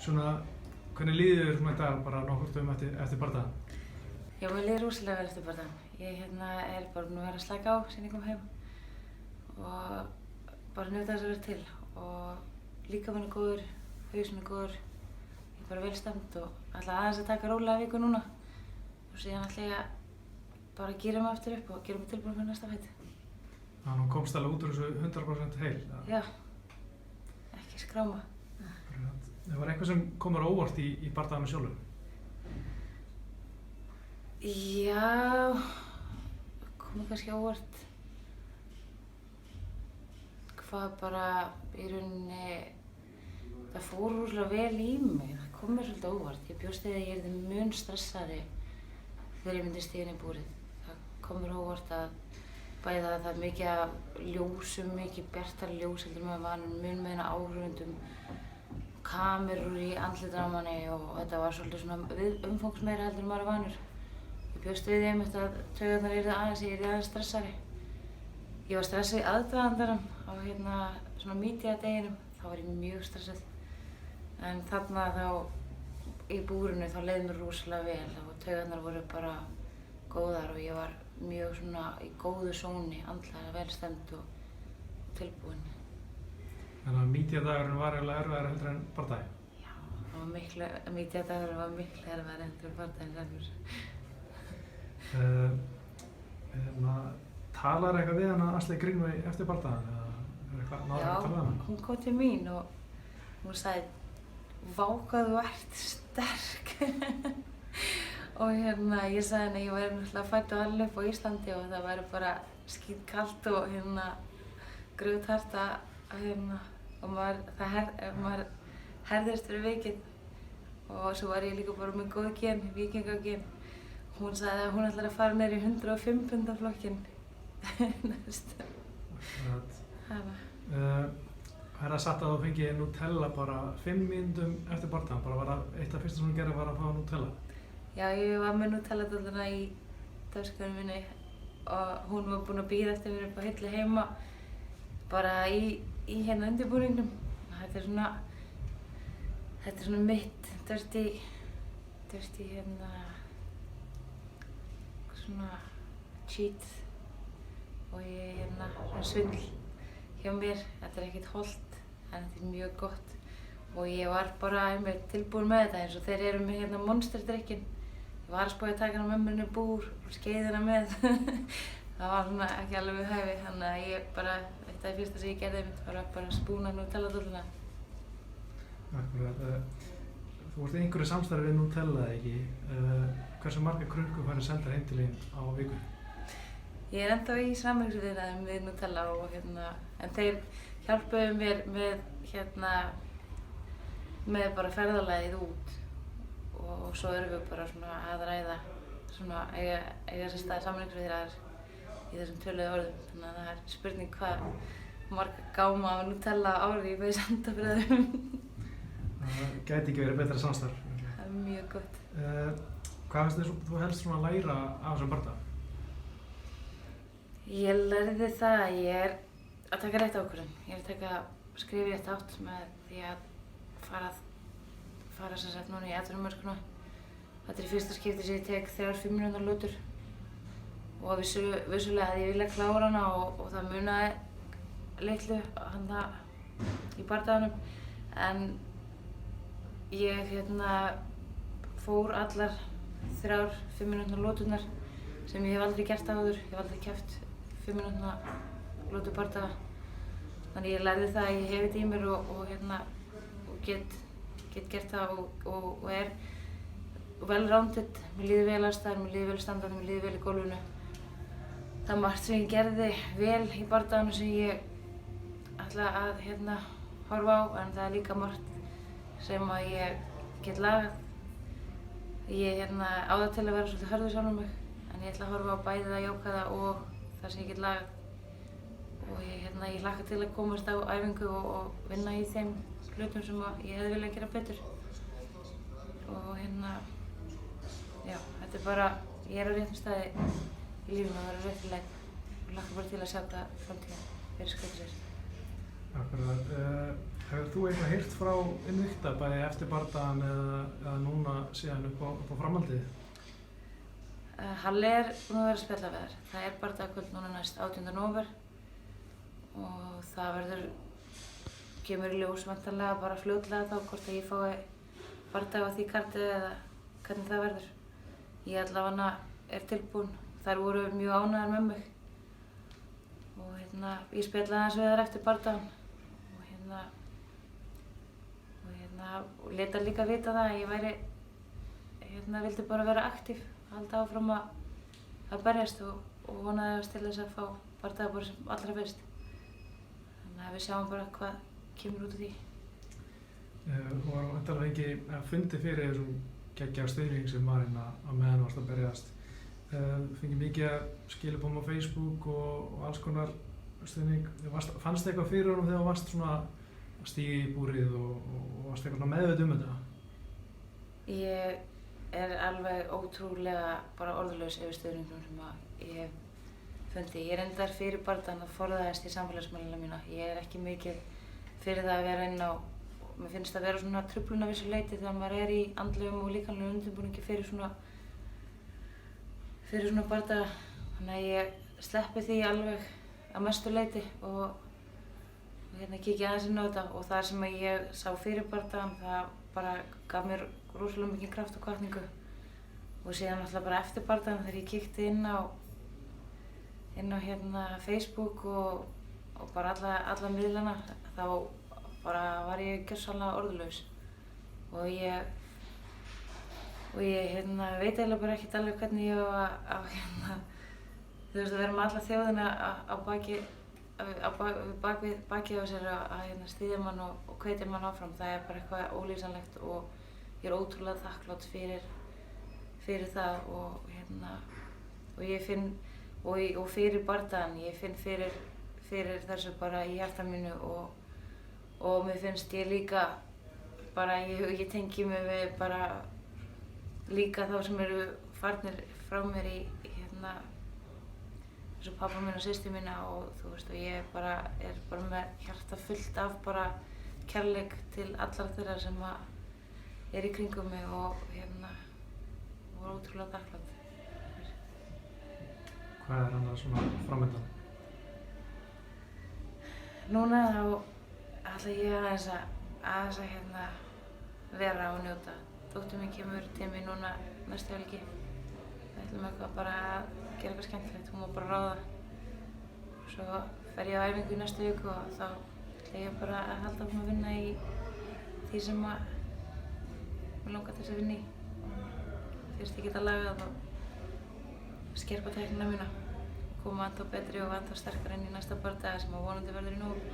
Svona, hvernig líður þér svona í dag bara nokkur dögum eftir bardagann? Já, mér líður rosalega vel eftir bardagann. Ég er bara búin að vera að slaka á síðan ég kom heim og bara njóta þess að vera til og líkaminn er góður, hausinn er góður, ég er bara vel stemmd og ætla aðeins að taka rólega viku núna og síðan ætla ég að bara gíra mig aftur upp og gera mig tilbúin fyrir næsta fæti. Þannig að hún komst alveg út úr þessu 100% heil? Já, ekki skráma. Það var eitthvað sem kom þér á óvart í bardaganum sjálfur? Já, komið kannski á óvart hvað bara í rauninni það fór rosalega vel í mig, það kom mér svolítið á óvart. Ég bjóst við að ég yrði mun stressaðri þegar ég myndi stíga inn í búrið. Það kom mér á óvart að bæði að það er mikið af ljósum, mikið bjartara ljós heldur með vanum, mun meina áhrifendum, kamerur í andlitinu á manni og þetta var svolítið svona umfangsmeira heldur en maður er vanur. Ég bjóst við einmitt að taugarnar yrðu aðeins stressari. Ég var stressuð í aðdragandanum á svona media-deginum, þá var ég mjög stressuð. En þarna þá í búrinu þá leið mér rosalega vel og taugarnar voru bara góðar og ég var mjög svona í góðu sóni, andlega vel stemmd og tilbúin. Þannig að media-dagurinn var eiginlega erfiðari heldur en bardaginn? Já, media-dagurinn var miklu erfiðari heldur en bardaginn sjálfur. Talar eitthvað við hana Ashley Greenway eftir bardagann eða er eitthvað náður að tala við hana? Já, hún kom til mín og hún sagði vá hvað þú ert sterk og ég sagði henni að ég væri náttúrulega fædd og alin upp á Íslandi og það væri bara skítkalt og grjóthart og maður herðist fyrir vikið og svo var ég líka bara með góð gen, víkingagen. Hún sagði að hún ætlar að fara niður í 105 punda flokkinn næst. Er það satt að þú fengið Nutella bara 5 mínútum eftir bardagann? Bara var það eitt af fyrsta sem hún gerði var að fá Nutella? Já, ég var með Nutella-dolluna í töskunni minni og hún var búin að bíða eftir mér upp á hillu heima bara í undirbúningnum. Þetta er svona mitt dirty svona cheat og ég svona svindl hjá mér. Þetta er ekkert hollt en þetta er mjög gott og ég var bara einmitt tilbúin með þetta eins og þeir eru með monsterdrykkin. Ég var að spá að taka hana með mér inn í búr og skeiða hana með. Það var svona ekki alveg við hæfi þannig að ég bara, eitt af því fyrsta sem ég gerði einmitt var að bara spúna Nutella-dolluna. Akkurat. Þú ert í einhverju samstarfi við Nutella, ekki? Hversu margar krukkur færðu sendar heim til þín á viku? Ég er ennþá í samningsviðræðum við Nutella og en þeir hjálpuðu mér með bara ferðalagið út og svo erum við bara svona að ræða eiga sér stað samningsviðræður í þessum töluðu orðum. Þannig að það er spurning hvað marga gáma af Nutella á ári ég fæ senda fyrir þeim. Það gæti ekki verið betra samstarf. Það er mjög gott. Hvað finnst þér þú helst svona að læra af þessum bardaga? Ég lærði það að ég er að taka rétt ákvörðun. Ég er að taka skrif í rétt átt með því að fara sem sagt núna í atvinnumennskuna. Þetta er í fyrsta skipti sem ég tek 3 5 mínútna lútur og vissulega hefði ég viljað klára hana og það munaði litlu í bardaganum en ég fór allar 3 5 mínútna lóturnar sem ég hef aldrei gert áður. Ég hef aldrei keppt 5 mínútna lótu bardaga. Þannig ég lærði það að ég hef þetta í mér og get gert það og er vel rounded. Mér líður vel alls staðar, mér líður vel standandi, mér líður vel í gólfinu. Það er margt sem ég gerði vel í bardaganum sem ég ætla að horfa á en það er líka margt sem að ég get lagað. Ég á það til að vera svolítið hörður sjálfum mig en ég ætla að horfa á bæði það jákvæða og það sem ég get lagað og ég hlakka til að komast á æfingu og vinna í þeim hlutum sem ég hefði viljað gera betur og já, þetta er bara, ég er á réttum staði í lífinu og það er réttur leið og hlakka bara til að sjá hvað framtíðin fyrir skauta sér. Akkurat. Hefur þú eitthvað heyrt frá Invicta bæði eftir bardagann eða núna síðan upp á framhaldið? Halli er búinn að vera að spjalla við þær. Það er bardagakvöld núna næst 18. nóvember og það kemur í ljós væntanlega bara fljótlega þá hvort að ég fái bardaga á því karti eða hvernig það verður. Ég allavega er tilbúin. Þær voru mjög ánægðar með mig og ég spjallaði aðeins við þær eftir bardagann og lét þær líka vita það að ég vildi bara vera aktív, halda áfram að berjast og vonaði til þess að fá bardaga bara sem allra fyrst. Þannig að við sjáum bara hvað kemur út af því. Þú var væntanlega ekki að fundi fyrir þessum geggjaða stuðning sem var hérna á meðan þú varst að berjast. Fengið mikið skilabóm á Facebook og alls konar stuðning. Fannst eitthvað fyrir honum þegar þú varst svona að stíga í búrið og varst eitthvað meðvituð þetta? Ég er alveg ótrúlega bara orðlaus yfir stuðningnum sem að ég hef fundið. Ég reyndar fyrir bardagann að forðaðist í samfélagsmiðlana mína. Ég er ekki mikið fyrir það að vera inn á, mér finnst það vera svona truflun að vissu leyti þegar maður er í andlegum og líkamlegum undirbúningi fyrir svona bardaga. Þannig að ég sleppi því alveg að mestu leyti og kíkja aðeins inn á þetta og það sem ég sá fyrir bardagann, það bara gaf mér rosalega mikið kraft og hvatningu og síðan náttúrulega bara eftir bardagann þegar ég kíkti inn á Facebook og bara alla miðlana þá bara var ég gjörsamlega orðlaus og ég veit eiginlega bara ekkert alveg hvernig ég á að vera með alla þjóðina á bakið á sér að styðja mann og hvetja mann áfram. Það er bara eitthvað ólýsanlegt og ég er ótrúlega þakklát fyrir það og ég finn og fyrir bardagann, ég finn fyrir þessu bara í hjarta mínu og mér finnst ég líka bara, ég tengi mig við bara líka þá sem eru farnir frá mér í eins og pabba mín og systur mína og þú veist og ég bara er bara með hjarta fullt af bara kærleik til allra þeirra sem er í kringum mig og voru ótrúlega þakklát. Hvað er annað svona framöndan? Núna þá ætla ég aðeins að vera og njóta. Dóttir mín kemur til mig núna næstu helgi. Við ætlum eitthvað bara að gera eitthvað skemmtilegt, hún má bara ráða. Svo fer ég á æfingu í næstu viku og þá ætla ég bara að halda áfram að vinna í því sem mig langar til þess að vinna í. Fyrst ég geta lagað og skerpa tæknina mína, koma ennþá betri og ennþá sterkari inn í næsta bardaga sem vonandi verður í nóvember.